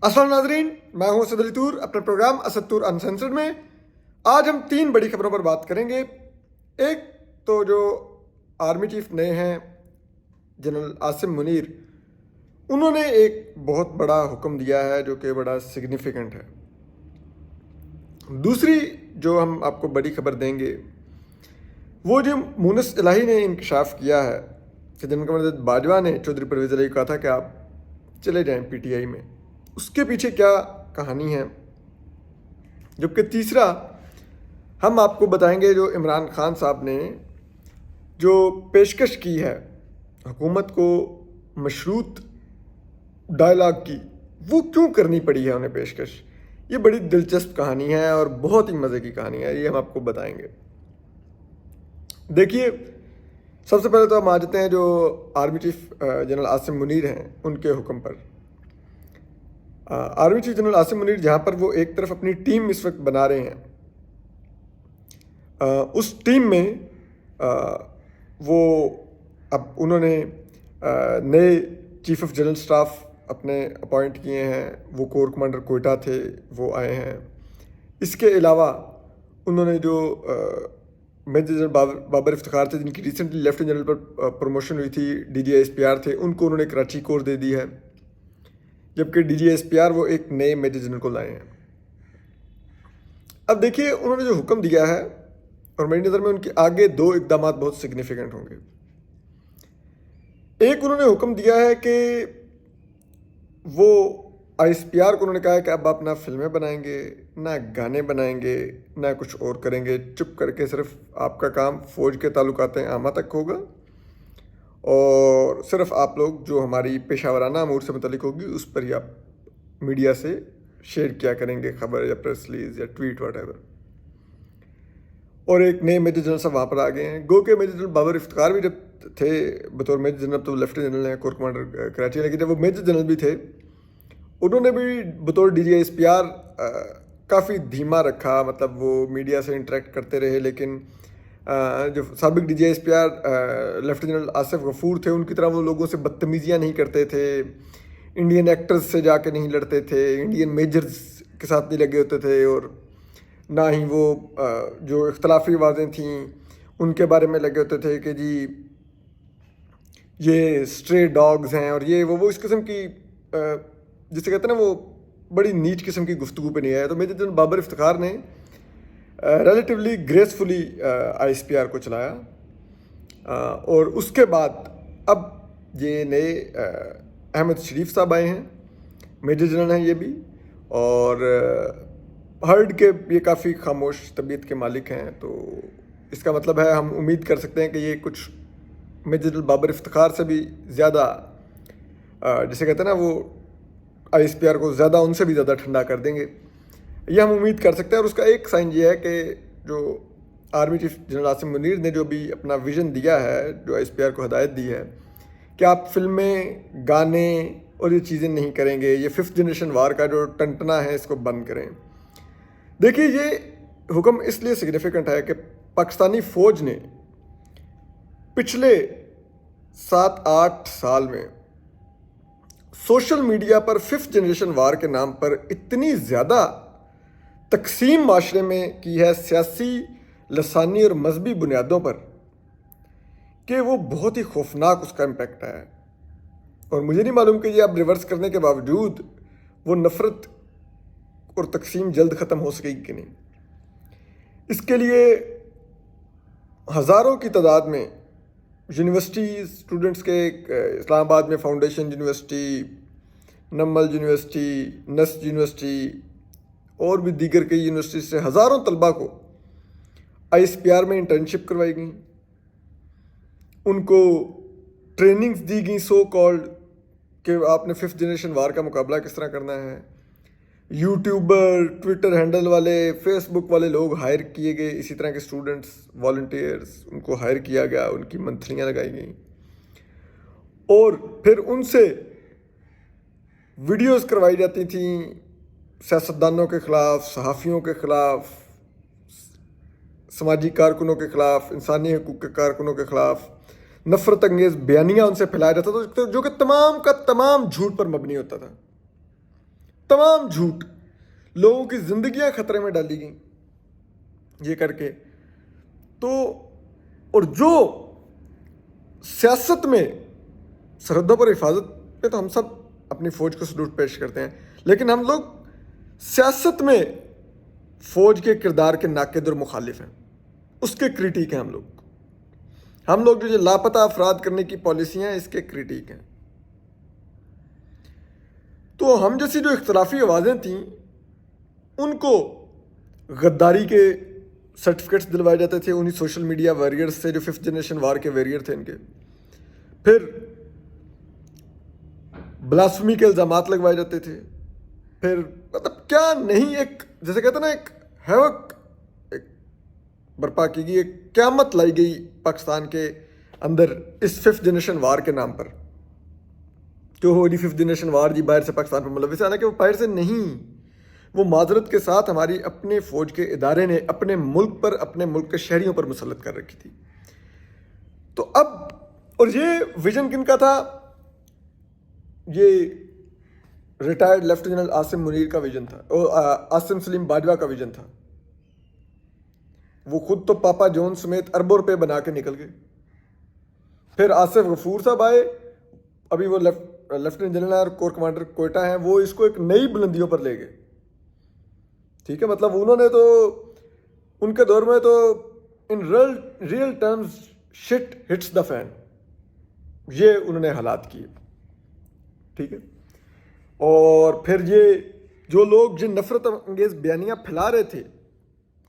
अस्सलाम नाज़रीन, मैं हूं असद अली तूर अपने प्रोग्राम असद तूर अनसेंसर्ड में। आज हम 3 बड़ी खबरों पर बात करेंगे। एक तो जो आर्मी चीफ नए हैं जनरल आसिम मुनीर, उन्होंने एक बहुत बड़ा हुक्म दिया है जो कि बड़ा सिग्निफिकेंट है। दूसरी जो हम आपको बड़ी खबर देंगे वो जो मुनस इलाही ने इंकशाफ किया है कि जनरल कमर बाजवा ने चौधरी परवेज़ इलाही को कहा था कि आप चले जाएं पीटीआई में, उसके पीछे क्या कहानी है। जबकि तीसरा हम आपको बताएंगे जो इमरान खान साहब ने जो पेशकश की है हुकूमत को मशरूत डायलॉग की, वो क्यों करनी पड़ी है उन्हें पेशकश। ये बड़ी दिलचस्प कहानी है और बहुत ही मज़े की कहानी है, ये हम आपको बताएंगे। देखिए, सबसे पहले तो हम आ जाते हैं जो army chief general Asim Munir हैं उनके हुक्म पर। Army chief general Asim Munir जहाँ पर वो एक तरफ अपनी टीम इस वक्त बना रहे हैं, उस टीम में वो अब उन्होंने नए चीफ ऑफ जनरल स्टाफ अपने अपॉइंट किए हैं। वो कोर कमांडर कोयटा थे, वो आए हैं। इसके अलावा उन्होंने जो मेजर जनरल बाबर इफ्तिखार थे जिनकी रिसेंटली लेफ्टिनेंट जनरल पर प्रमोशन हुई थी, DGISPR थे, उनको उन्होंने कराची कोर दे दी है। जबकि DGISPR वो एक नए मेजर जनरल को लाए हैं। अब देखिए, उन्होंने जो हुक्म दिया है और मेरी नज़र में उनके आगे 2 इकदाम बहुत सिग्निफिकेंट होंगे। एक, उन्होंने हुक्म दिया है कि वो ISPR को उन्होंने कहा है कि अब आप ना फिल्में बनाएंगे, ना गाने बनाएंगे, ना कुछ और करेंगे। चुप करके सिर्फ आपका काम फ़ौज के ताल्लुकात आमा तक होगा और सिर्फ आप लोग जो हमारी पेशावराना अमूर से मुतल्लिक होगी उस पर ही आप मीडिया से शेयर किया करेंगे, खबर या प्रेस रिलीज या ट्वीट वटेवर। और एक नए मेजर जनरल साहब वहाँ पर आ गए हैं। गो के मेजर जनरल बाबर इफ्तिखार भी जब थे बतौर मेजर जनरल, तो लेफ्टिनेंट जनरल हैं, कोर कमांडर कराची, लेकिन जब वो मेजर जनरल भी थे उन्होंने भी बतौर DGISPR काफ़ी धीमा रखा। मतलब वो मीडिया से इंटरेक्ट करते रहे, लेकिन जो साबिक DGISPR lieutenant general Asif Ghafoor थे उनकी तरह वो लोगों से बदतमीजियाँ नहीं करते थे, इंडियन एक्टर्स से जाके नहीं लड़ते थे, इंडियन मेजर्स के साथ नहीं लगे होते थे, और ना ही वो जो इख्तलाफी आवाज़ें थीं उनके बारे में लगे होते थे कि जी ये स्ट्रे डॉग्स हैं और ये वो इस किस्म की जिसे कहते हैं ना वो बड़ी नीच किस्म की गुफ्तगू पे नहीं आया। तो मेजर जनरल बाबर इफ्तिखार ने रिलेटिवली ग्रेसफुली ISPR को चलाया। और उसके बाद अब ये नए अहमद शरीफ साहब आए हैं, मेजर जनरल हैं ये भी, और हर्ड के ये काफ़ी खामोश तबीयत के मालिक हैं। तो इसका मतलब है हम उम्मीद कर सकते हैं कि ये कुछ मेजर जनरल बाबर इफ्तिखार से भी ज़्यादा जिसे कहते हैं ना वो ISPR को ज़्यादा, उनसे भी ज़्यादा ठंडा कर देंगे, ये हम उम्मीद कर सकते हैं। और उसका एक साइन ये है कि जो army chief general Asim Munir ने जो भी अपना विज़न दिया है, जो ISPR को हदायत दी है कि आप फिल्में, गाने और ये चीज़ें नहीं करेंगे, ये 5th जनरेशन वार का जो टंटना है इसको बंद करें। देखिए, ये हुक्म इसलिए सिग्निफिकेंट है कि पाकिस्तानी फ़ौज ने पिछले 7-8 साल में सोशल मीडिया पर 5th जनरेशन वार के नाम पर इतनी ज़्यादा तकसीम माशरे में की है, सियासी, लसानी और मजहबी बुनियादों पर, कि वो बहुत ही खौफनाक उसका इम्पैक्ट है। और मुझे नहीं मालूम कि ये अब रिवर्स करने के बावजूद वो नफ़रत और तकसीम जल्द ख़त्म हो सकेगी कि नहीं। इसके लिए हज़ारों की तादाद में यूनिवर्सिटी स्टूडेंट्स के इस्लामाबाद में foundation university, NUML university, NUST university और भी दीगर कई यूनिवर्सिटी से हज़ारों तलबा को ISPR में इंटर्नशिप करवाई गई, उनको ट्रेनिंग्स दी गई सो कॉल्ड कि आपने 5th जनरेशन वार का मुकाबला किस तरह करना है। यूट्यूबर, ट्विटर हैंडल वाले, फेसबुक वाले लोग हायर किए गए, इसी तरह के स्टूडेंट्स, वॉलंटियर्स, उनको हायर किया गया, उनकी मंथलियाँ लगाई गई और फिर उनसे वीडियोस करवाई जाती थी सियासतदानों के ख़िलाफ़, सहाफ़ियों के ख़िलाफ़, समाजी कारकुनों के ख़िलाफ़, इंसानी हकूक़ के कारकुनों के ख़िलाफ़ नफ़रत अंगेज़ बयानिया उनसे फैलाया जाता था, जो कि तमाम का तमाम झूठ पर मबनी होता था। तमाम झूठ, लोगों की ज़िंदगियां खतरे में डाली गई ये करके। तो और जो सियासत में सरहदों पर हिफाजत पे तो हम सब अपनी फ़ौज को सलूट पेश करते हैं, लेकिन हम लोग सियासत में फ़ौज के किरदार के नाक़िद और मुखालिफ हैं, उसके क्रिटिक हैं हम लोग जो लापता अफराद करने की पॉलिसियाँ हैं इसके क्रिटिक हैं। तो हम जैसी जो इख्तलाफी आवाज़ें थीं उनको गद्दारी के सर्टिफिकेट्स दिलवाए जाते थे उन्हीं सोशल मीडिया वॉरियर्स से जो 5th जनरेशन वार के वॉरियर थे इनके। फिर ब्लास्फेमी के इल्ज़ामात लगवाए जाते थे। फिर मतलब क्या नहीं, एक जैसे कहते हैं ना, एक हैवक एक बर्पा की गई, एक क़यामत लाई गई पाकिस्तान के अंदर इस 5th जनरेशन वार के नाम पर। जो हो रही 5th जनरेशन वार जी बाहर से पाकिस्तान पर मुलविस, हालांकि वो बाहर से नहीं, वो माजरत के साथ हमारी अपने फ़ौज के इदारे ने अपने मुल्क पर, अपने मुल्क के शहरियों पर मुसल्लत कर रखी थी। तो अब, और ये विजन किन का था? ये retired lieutenant general Asim Munir का विजन था, और आसिम सलीम बाजवा का विजन था। वो खुद तो पापा जॉन समेत अरबों रुपए बना के निकल गए। फिर आसिफ गफूर साहब आए, अभी वो लेफ्टिनेंट जनरल और कोर कमांडर कोयटा हैं, वो इसको एक नई बुलंदियों पर ले गए। ठीक है, मतलब उन्होंने तो, उनके दौर में तो in real terms shit hits the fan, ये उन्होंने हालात किए। ठीक है, और फिर ये जो लोग जिन नफरत अंगेज बयानियाँ फैला रहे थे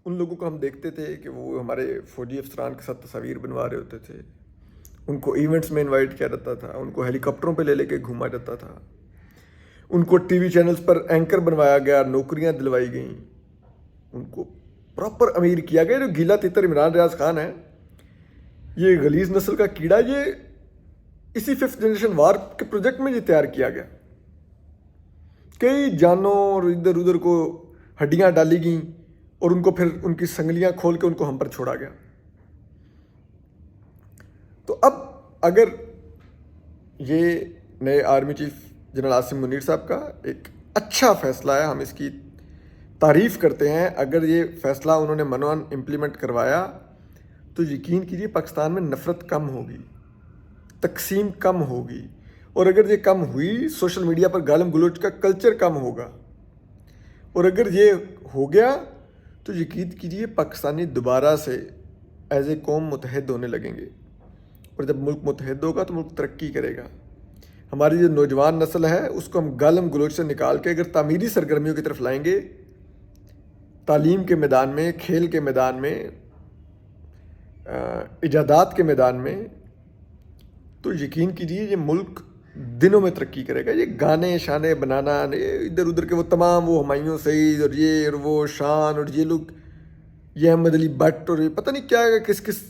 उन लोगों को हम देखते थे कि वो हमारे फौजी अफसरान के साथ तस्वीर बनवा रहे होते थे, उनको इवेंट्स में इनवाइट किया जाता था, उनको हेलीकॉप्टरों पे ले लेके घुमा जाता था, उनको टीवी चैनल्स पर एंकर बनवाया गया, नौकरियां दिलवाई गईं, उनको प्रॉपर अमीर किया गया। जो गीला तितर इमरान रियाज खान है, ये गलीज नस्ल का कीड़ा, ये इसी 5th जनरेशन वार के प्रोजेक्ट में ये तैयार किया गया। कई जानों और इधर उधर को हड्डियां डाली गईं और उनको फिर उनकी संगलियां खोल के उनको हम पर छोड़ा गया। तो अब अगर ये नए army chief general Asim Munir साहब का एक अच्छा फ़ैसला है, हम इसकी तारीफ़ करते हैं। अगर ये फ़ैसला उन्होंने मनोन इम्प्लीमेंट करवाया तो यकीन कीजिए पाकिस्तान में नफ़रत कम होगी, तकसीम कम होगी, और अगर ये कम हुई सोशल मीडिया पर गालम गलोच का कल्चर कम होगा, और अगर ये हो गया तो यकीन कीजिए पाकिस्तानी दोबारा से एज ए कौम मुतहद होने लगेंगे। और जब मुल्क मुतहद होगा तो मुल्क तरक्की करेगा। हमारी जो नौजवान नस्ल है उसको हम गालम गलोच से निकाल के अगर तामीरी सरगर्मियों की तरफ लाएंगे, तालीम के मैदान में, खेल के मैदान में, इजादात के मैदान में, तो यकीन कीजिए ये मुल्क दिनों में तरक्की करेगा। ये गाने शाने बनाना, इधर उधर के वो तमाम वो हुमायूं सईद और ये और वो शान और ये लोग, ये अहमद अली भट्ट और ये पता नहीं क्या किस किस,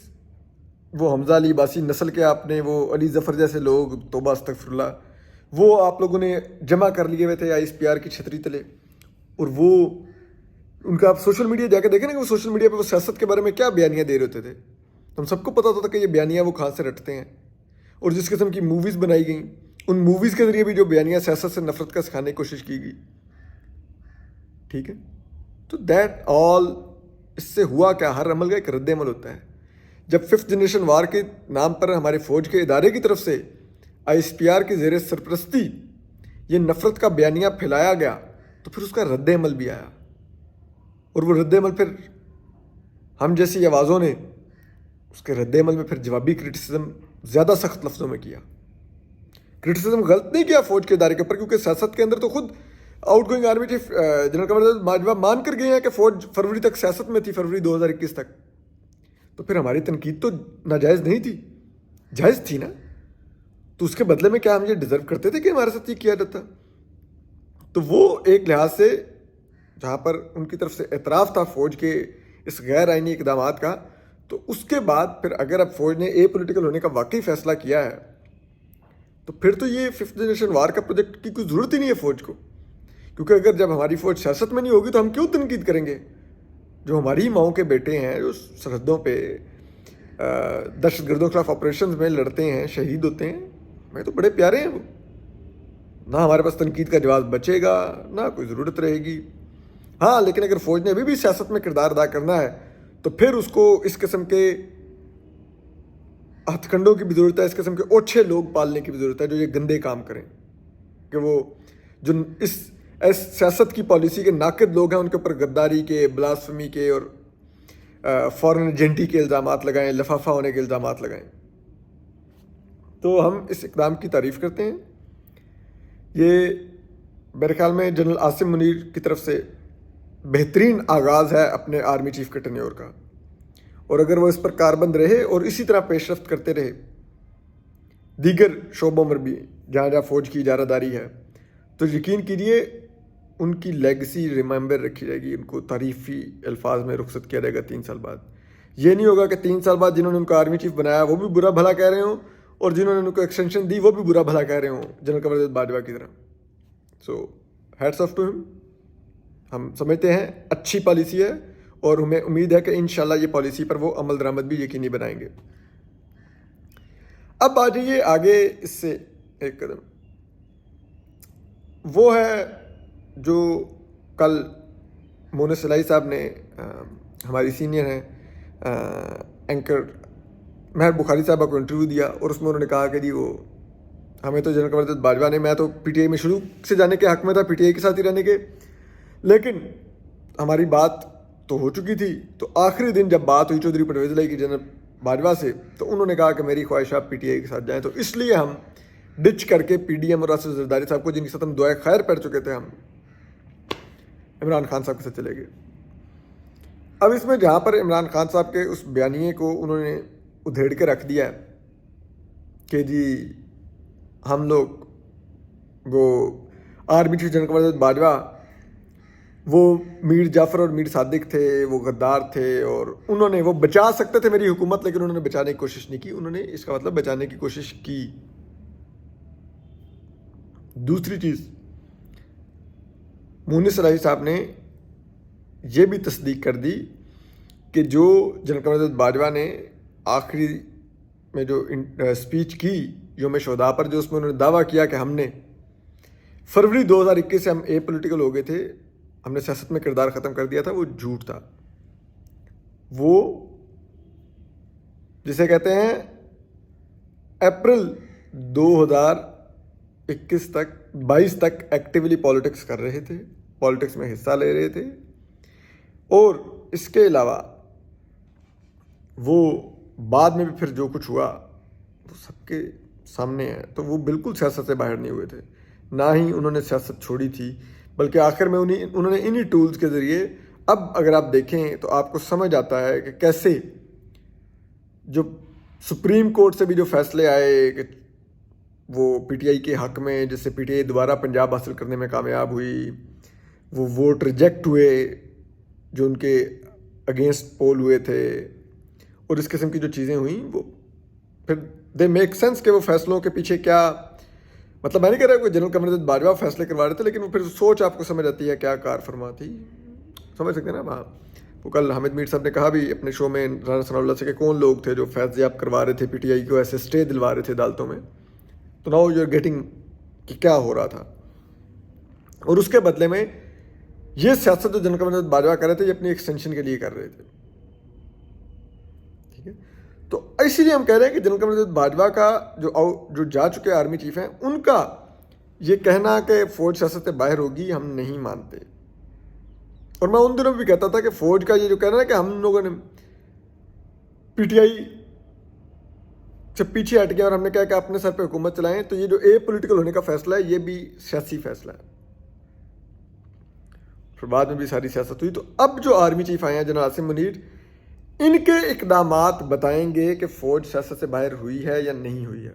वो हमजा अली बासी नस्ल के आपने, वो अली ज़फ़र जैसे लोग, तौबा अस्तगफिरुल्लाह, वो आप लोगों ने जमा कर लिए हुए थे ISPR की छतरी तले। और वो उनका आप सोशल मीडिया जाकर देखें ना कि वो सोशल मीडिया पे वो सियासत के बारे में क्या बयानियाँ दे रहे होते थे। हम सबको पता होता था कि ये बयानियाँ वो कहाँ से रटते हैं, और जिस किस्म की मूवीज़ बनाई गई, उन मूवीज़ के ज़रिए भी जो बयानियाँ सियासत से नफरत का सिखाने की कोशिश की गई। ठीक है, तो दैट ऑल, इससे हुआ क्या? हर अमल का एक रद्द अमल होता है। जब 5th जनरेशन वार के नाम पर हमारे फ़ौज के इदारे की तरफ से ISPR की ज़ेर सरपरस्ती ये नफ़रत का बयानिया फैलाया गया, तो फिर उसका रद्द अमल भी आया, और वो रद्द अमल फिर हम जैसी आवाज़ों ने उसके रद्द अमल में फिर जवाबी क्रिटिसिज्म ज़्यादा सख्त लफ्ज़ों में किया। क्रिटिसिज्म गलत नहीं किया फ़ौज के इदारे के ऊपर, क्योंकि सियासत के अंदर तो खुद out going army chief general commander Bajwa मान कर गए हैं कि फ़ौज फरवरी तक सियासत में थी, फरवरी 2021 तक। तो फिर हमारी तनकीद तो नाजायज़ नहीं थी, जायज़ थी ना। तो उसके बदले में क्या हम ये डिज़र्व करते थे कि हमारे साथ ये किया जाता? तो वो एक लिहाज से जहाँ पर उनकी तरफ से एतराफ़ था फ़ौज के इस गैर आइनी इक़दामात का, तो उसके बाद फिर अगर अब फ़ौज ने ए पोलिटिकल होने का वाकई फ़ैसला किया है, तो फिर तो ये 5th जनरेशन वार का प्रोजेक्ट की कोई ज़रूरत ही नहीं है फ़ौज को। क्योंकि अगर जब हमारी फ़ौज सियासत में नहीं होगी तो हम क्यों तनकीद करेंगे? जो हमारी माओं के बेटे हैं, जो सरहदों पे दहशतगर्दों के खिलाफ ऑपरेशन में लड़ते हैं, शहीद होते हैं, हमें तो बड़े प्यारे हैं वो। نہ ہمارے پاس تنقید کا جواز بچے گا، نہ کوئی ضرورت رہے گی. ہاں لیکن اگر فوج نے ابھی بھی سیاست میں کردار ادا کرنا ہے تو پھر اس کو اس قسم کے ہتھ کنڈوں کی بھی ضرورت ہے، اس قسم کے اوچھے لوگ پالنے کی بھی ضرورت ہے جو یہ گندے کام کریں، کہ وہ جو اس سیاست کی پالیسی کے ناقد لوگ ہیں ان کے اوپر غداری کے، بلاسفمی کے اور فارن ایجنٹی کے الزامات لگائیں، لفافہ ہونے کے الزامات لگائیں. تو ہم اس اقدام کی تعریف کرتے ہیں. یہ میرے خیال میں جنرل عاصم منیر کی طرف سے بہترین آغاز ہے اپنے آرمی چیف کے ٹینیور کا، اور اگر وہ اس پر کاربند رہے اور اسی طرح پیش رفت کرتے رہے دیگر شعبوں میں بھی جہاں جہاں فوج کی اجارہ داری ہے، تو یقین کیجیے ان کی لیگسی ریممبر رکھی جائے گی، ان کو تعریفی الفاظ میں رخصت کیا جائے گا 3 سال بعد. یہ نہیں ہوگا کہ 3 سال بعد جنہوں نے ان کو آرمی چیف بنایا وہ بھی برا بھلا کہہ رہے ہوں اور جنہوں نے ان کو ایکسٹینشن دی وہ بھی برا بھلا کہہ رہے ہوں جنرل قمر جاوید باجوہ کی طرح. سو ہیٹس آف ٹو ہم. ہم سمجھتے ہیں اچھی پالیسی ہے اور ہمیں امید ہے کہ انشاءاللہ یہ پالیسی پر وہ عمل درآمد بھی یقینی بنائیں گے. اب آ جائیے آگے اس سے ایک قدم، وہ ہے جو کل مونس الہی صاحب نے ہماری سینئر ہیں اینکر مہر بخاری صاحبہ کو انٹرویو دیا، اور اس میں انہوں نے کہا کہ جی وہ ہمیں تو جنرل قمر جاوید باجوہ نے، میں تو پی ٹی آئی میں شروع سے جانے کے حق میں تھا، پی ٹی آئی کے ساتھ ہی رہنے کے، لیکن ہماری بات تو ہو چکی تھی. تو آخری دن جب بات ہوئی چودھری پرویز الہی کی جنرل باجوہ سے، تو انہوں نے کہا کہ میری خواہش آپ پی ٹی آئی کے ساتھ جائیں. تو اس لیے ہم ڈچ کر کے پی ڈی ایم اور آصف زرداری صاحب کو، جن کے ساتھ ہم دعائے خیر پڑھ چکے تھے، ہم عمران خان صاحب کے ساتھ چلے گئے. اب اس میں جہاں پر عمران خان صاحب کے اس بیانیے کو انہوں نے ادھیڑ کے رکھ دیا ہے کہ جی ہم لوگ وہ army chief general Qamar Javed Bajwa وہ میر جعفر اور میر صادق تھے، وہ غدار تھے، اور انہوں نے وہ بچا سکتے تھے میری حکومت، لیکن انہوں نے بچانے کی کوشش نہیں کی. انہوں نے اس کا مطلب بچانے کی کوشش کی. دوسری چیز، مونس الہی صاحب نے یہ بھی تصدیق کر دی کہ جو جنرل قمر جاوید باجوہ نے آخری میں جو اسپیچ کی یوم شہداء پر، جو اس میں انہوں نے دعویٰ کیا کہ ہم نے فروری 2021 سے ہم اے پولیٹیکل ہو گئے تھے، ہم نے سیاست میں کردار ختم کر دیا تھا، وہ جھوٹ تھا. وہ جسے کہتے ہیں اپریل 2021 تک 22 تک ایکٹیولی پالیٹکس کر رہے تھے، پالیٹکس میں حصہ لے رہے تھے، اور اس کے علاوہ وہ بعد میں بھی پھر جو کچھ ہوا وہ سب کے سامنے ہے. تو وہ بالکل سیاست سے باہر نہیں ہوئے تھے، نہ ہی انہوں نے سیاست چھوڑی تھی، بلکہ آخر میں انہوں نے انہی ٹولز کے ذریعے، اب اگر آپ دیکھیں تو آپ کو سمجھ آتا ہے کہ کیسے جو سپریم کورٹ سے بھی جو فیصلے آئے کہ وہ پی ٹی آئی کے حق میں، جس سے پی ٹی آئی دوبارہ پنجاب حاصل کرنے میں کامیاب ہوئی، وہ ووٹ ریجیکٹ ہوئے جو ان کے اگینسٹ پول ہوئے تھے، اور اس قسم کی جو چیزیں ہوئیں، وہ پھر دے میک سینس کہ وہ فیصلوں کے پیچھے کیا مطلب. میں نہیں کہہ رہا کہ جنرل قمر جاوید باجوہ فیصلے کروا رہے تھے، لیکن وہ پھر سوچ آپ کو سمجھ آتی ہے کیا کار فرما تھی. سمجھ سکتے ہیں نا. وہاں وہ کل حامد میر صاحب نے کہا بھی اپنے شو میں رانا ثناء اللہ سے کہ کون لوگ تھے جو فیض یاب کروا رہے تھے پی ٹی آئی کو، ایسے اسٹے دلوا رہے تھے عدالتوں میں. تو ناؤ یو آر گیٹنگ کہ کیا ہو رہا تھا. اور اس کے بدلے میں یہ سیاست جو جنرل قمر جاوید باجوہ کر رہے تھے، یہ اپنی ایکسٹینشن کے لیے کر رہے تھے. ٹھیک ہے. تو اسی لیے ہم کہہ رہے ہیں کہ جنرل قمر جاوید باجوہ کا جو جا چکے آرمی چیف ہیں، ان کا یہ کہنا کہ فوج سیاست سے باہر ہوگی ہم نہیں مانتے. اور میں ان دنوں بھی کہتا تھا کہ فوج کا یہ جو کہنا ہے کہ ہم لوگوں نے پی ٹی آئی سے پیچھے ہٹ گیا اور ہم نے کہا کہ اپنے سر پہ حکومت چلائیں، تو یہ جو اے پولیٹیکل ہونے کا فیصلہ ہے یہ بھی سیاسی فیصلہ ہے. پھر بعد میں بھی ساری سیاست ہوئی. تو اب جو آرمی چیف آئے ہیں جنرل عاصم منیر، ان کے اقدامات بتائیں گے کہ فوج سیاست سے باہر ہوئی ہے یا نہیں ہوئی ہے.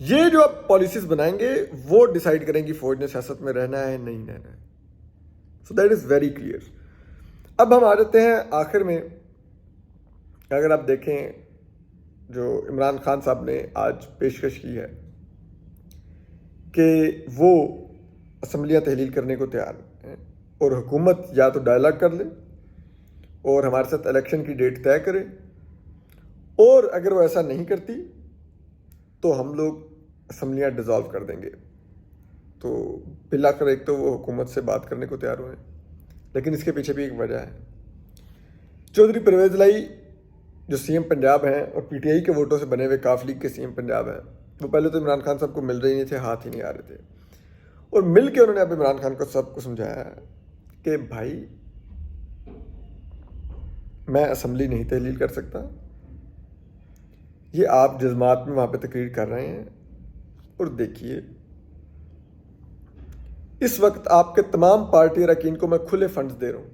یہ جو اب پالیسیز بنائیں گے وہ ڈیسائیڈ کریں گی فوج نے سیاست میں رہنا ہے نہیں رہنا ہے. So that is very clear. اب ہم آ جاتے ہیں آخر میں. اگر آپ دیکھیں جو عمران خان صاحب نے آج پیشکش کی ہے کہ وہ اسمبلیاں تحلیل کرنے کو تیار ہیں، اور حکومت یا تو ڈائلاگ کر لے اور ہمارے ساتھ الیکشن کی ڈیٹ طے کرے، اور اگر وہ ایسا نہیں کرتی تو ہم لوگ اسمبلیاں ڈیزالو کر دیں گے. تو بالآخر ایک تو وہ حکومت سے بات کرنے کو تیار ہوئے ہیں، لیکن اس کے پیچھے بھی ایک وجہ ہے. چودھری پرویز الہی جو سی ایم پنجاب ہیں اور پی ٹی آئی کے ووٹوں سے بنے ہوئے کاف لیگ کے سی ایم پنجاب ہیں، وہ پہلے تو عمران خان صاحب کو مل رہے نہیں تھے، ہاتھ ہی نہیں آ رہے تھے. اور مل کے انہوں نے اب عمران خان کو سب کو سمجھایا کہ بھائی میں اسمبلی نہیں تحلیل کر سکتا، یہ آپ جذبات میں وہاں پہ تقریر کر رہے ہیں. اور دیکھیے اس وقت آپ کے تمام پارٹی اراکین کو میں کھلے فنڈز دے رہا ہوں.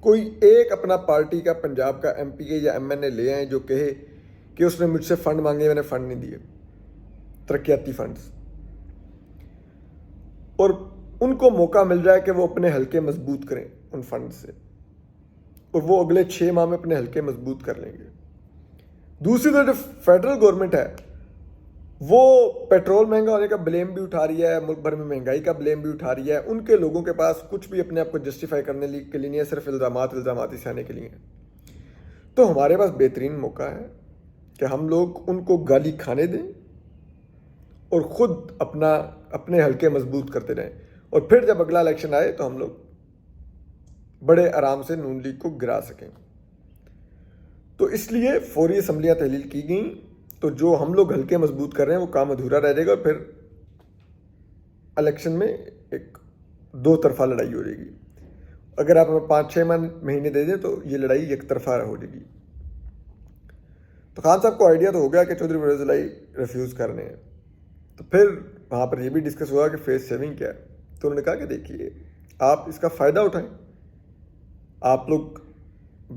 کوئی ایک اپنا پارٹی کا پنجاب کا ایم پی اے یا ایم این اے لے آئیں جو کہے کہ اس نے مجھ سے فنڈ مانگے، میں نے فنڈ نہیں دیے، ترقیاتی فنڈز. اور ان کو موقع مل جائے کہ وہ اپنے حلقے مضبوط کریں ان فنڈ سے، اور وہ اگلے 6 ماہ میں اپنے حلقے مضبوط کر لیں گے. دوسری طرف جو فیڈرل گورنمنٹ ہے وہ پیٹرول مہنگا ہونے کا بلیم بھی اٹھا رہی ہے، ملک بھر میں مہنگائی کا بلیم بھی اٹھا رہی ہے. ان کے لوگوں کے پاس کچھ بھی اپنے آپ کو جسٹیفائی کرنے کے لیے نہیں ہے، صرف الزامات ہی سہنے کے لیے ہیں. تو ہمارے پاس بہترین موقع ہے کہ ہم لوگ ان کو گالی کھانے دیں اور خود اپنے حلقے مضبوط کرتے رہیں، اور پھر جب اگلا الیکشن آئے تو ہم لوگ بڑے آرام سے نون لیگ کو گرا سکیں. تو اس لیے فوری اسمبلیاں تحلیل کی گئیں، تو جو ہم لوگ حلقے مضبوط کر رہے ہیں وہ کام ادھورا رہ جائے گا، اور پھر الیکشن میں ایک 2 طرفہ لڑائی ہو جائے گی. اگر آپ ہمیں 5-6 مہینے دے دیں تو یہ لڑائی ایک طرفہ ہو جائے گی. تو خان صاحب کو آئیڈیا تو ہو گیا کہ چودھری پرویز الہی ریفیوز کرنے ہیں. تو پھر وہاں پر یہ بھی ڈسکس ہوا کہ فیس سیونگ کیا ہے. تو انہوں نے کہا کہ دیکھیے آپ اس کا فائدہ اٹھائیں، آپ لوگ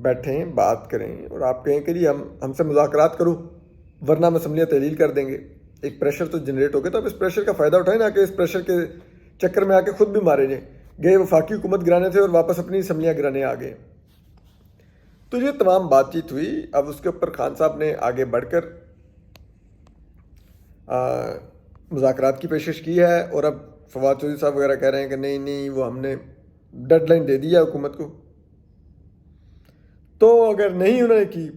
بیٹھیں بات کریں اور آپ کہیں کہ جی ہم سے مذاکرات کرو ورنہ ہم اسمبلیاں تحلیل کر دیں گے. ایک پریشر تو جنریٹ ہو گیا، تو آپ اس پریشر کا فائدہ اٹھائیں نا کہ اس پریشر کے چکر میں آ کے خود بھی مارے جائیں. گئے وفاقی حکومت گرانے تھے اور واپس اپنی اسمبلیاں گرانے آ گئے. تو یہ تمام بات چیت ہوئی. اب اس کے اوپر خان صاحب نے آگے بڑھ کر مذاکرات کی پیشکش کی ہے، اور اب فواد چودھری صاحب وغیرہ کہہ رہے ہیں کہ نہیں وہ ہم نے ڈیڈ لائن دے دی ہے حکومت کو، تو اگر نہیں انہوں نے کی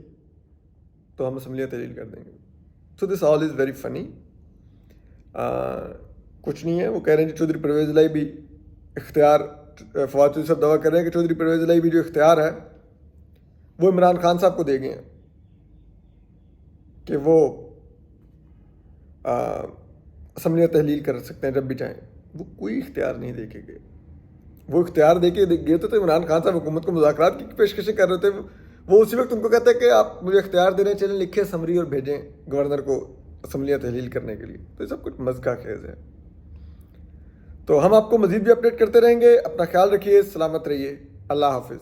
تو ہم اسمبلیاں تحلیل کر دیں گے. سو دس آل از ویری فنی. کچھ نہیں ہے. وہ کہہ رہے ہیں کہ چودھری پرویز الہی بھی اختیار، فواد چودھری صاحب دعویٰ کر رہے ہیں کہ چودھری پرویز الہی بھی جو اختیار ہے وہ عمران خان صاحب کو دے گئے ہیں کہ وہ اسمبلیاں تحلیل کر سکتے ہیں جب بھی چاہیں. وہ کوئی اختیار نہیں دے کے گئے. وہ اختیار دے کے گئے تو عمران خان صاحب حکومت کو مذاکرات کی پیشکشیں کر رہے تھے. وہ اسی وقت ان کو کہتے ہیں کہ آپ مجھے اختیار دے رہے ہیں، چلیں لکھیں سمری اور بھیجیں گورنر کو اسمبلیاں تحلیل کرنے کے لیے. تو یہ سب کچھ مذاق خیز ہے. تو ہم آپ کو مزید بھی اپڈیٹ کرتے رہیں گے. اپنا خیال رکھیے، سلامت رہیے. اللہ حافظ.